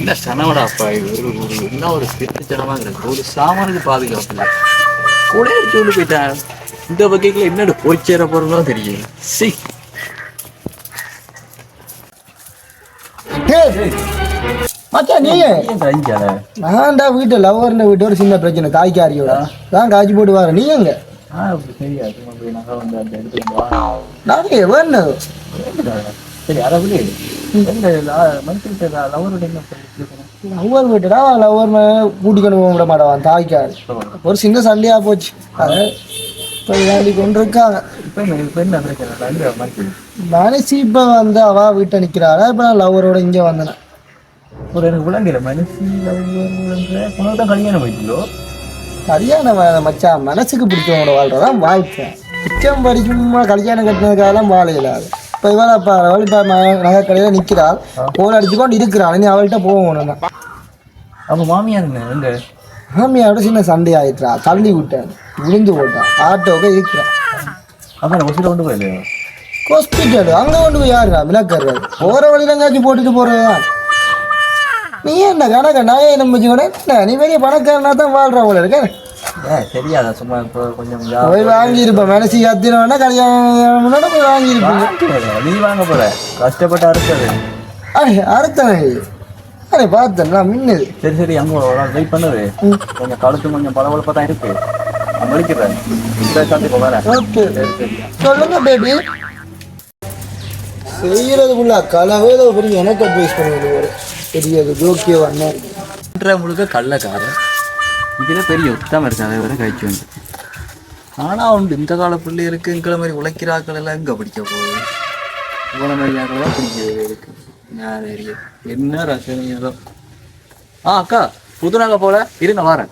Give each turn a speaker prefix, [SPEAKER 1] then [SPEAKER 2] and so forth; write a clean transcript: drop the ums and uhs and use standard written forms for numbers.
[SPEAKER 1] இந்த சனவடாப்பா என்ன ஒரு திருச்சனமா இருக்கு. ஒரு சாமானுக்கு பாதுகாப்பு இல்லை. கூட சொல்லி போயிட்டேன். இந்த வகைக்குள்ள என்னோட போய் சேர போறதும் தெரியல. சி
[SPEAKER 2] மச்சான் நீ நான்டா வீட்டு லவ்வர்ன வீட்டு ஒரு சின்ன பிரச்சனை காய்க்காரியோட தான் காய்ச்சி போட்டு வர நீ எங்க நானே வேணும்
[SPEAKER 1] சரி அதை
[SPEAKER 2] லவ்வர் வீட்டுடா லவ்வர் கூட்டிக்கொண்டு போக விட மாட்டான் தாய்க்காரு ஒரு சின்ன சண்டையா போச்சு அதை இப்போ விளையாடி கொண்டு இருக்காங்க. மனசு இப்போ வந்து அவ வீட்டை நிற்கிறாளா இப்போ நான் லவ்வரோட இங்கே வந்தேன்.
[SPEAKER 1] ஒரு எனக்கு விளங்கல மனசு தான் கல்யாணம் போயிட்டோ
[SPEAKER 2] கல்யாணம் மச்சான் மனசுக்கு பிடிச்சவங்களோட வாழ்றதான் வாழ்க்கை. பிச்சம் படிக்குமா கல்யாணம் கட்டினதுக்காகலாம் வாழையில்லாது. இப்போ இவளை இப்போ அவள் இப்போ நகை கடையில் நிற்கிறாள் போன் அடிச்சுக்கொண்டு இருக்கிறாள். நீ அவள்கிட்ட போகணும் தான்.
[SPEAKER 1] அப்போ மாமியாருங்க எங்க
[SPEAKER 2] மாமியாரோட சின்ன சண்டை ஆயிட்டுறா தள்ளி விட்டேன் விழுந்து போட்டான் ஆட்டோவுக்கு இருக்கிறான்.
[SPEAKER 1] அப்புறம் ஹாஸ்பிட்டல் கொண்டு போயிடு
[SPEAKER 2] ஹாஸ்பிட்டல் அங்கே கொண்டு போய் யாருடா விளக்கறது போகிற வழியிலங்காச்சும் போட்டுட்டு போகிறதான். நீ என்ன கணக்க நாயை நம்பிச்சு கூட என்ன நீ பெரிய பணக்காரனா தான் வாழ்ற போல இருக்க.
[SPEAKER 1] தெரியாதா சும்மா இப்போ கொஞ்சம்
[SPEAKER 2] போய் வாங்கியிருப்பேன் மனசு கத்தினோன்னா கல்யாணம் போய் வாங்கியிருப்பேன்.
[SPEAKER 1] நீ வாங்க போற கஷ்டப்பட்டு அறுத்தது
[SPEAKER 2] அறுத்தனை அரே பார்த்தேன் நான் மின்னது.
[SPEAKER 1] சரி சரி அங்கே வெயிட் பண்ணுது கொஞ்சம் கழுத்து கொஞ்சம் பளபளப்பாக தான் இருக்கு. நான் முடிக்கிறேன்
[SPEAKER 2] ஓகே சொல்லுங்க பேபி. செய்யறதுக்குள்ள கலவையில பெரிய எனக்கு அட்வைஸ் பண்ணுவது ஒரு பெரிய ஜோக்கிய வண்ண
[SPEAKER 1] முழுக்க கள்ளக்காரன் இதில் பெரிய உத்தம் இருக்கு. அதை வரை கழிச்சு வந்து ஆனால் உண்டு இந்த கால பிள்ளைகளுக்கு எங்களை மாதிரி உழைக்கிறாக்கள் எல்லாம் எங்கே பிடிக்க போகுது. இவ்வளோ மாதிரி ஆக்கள் தான் பிடிக்க இருக்கு. என்ன ரசனையோ அக்கா புது நாங்க போல இருங்க வாரேன்.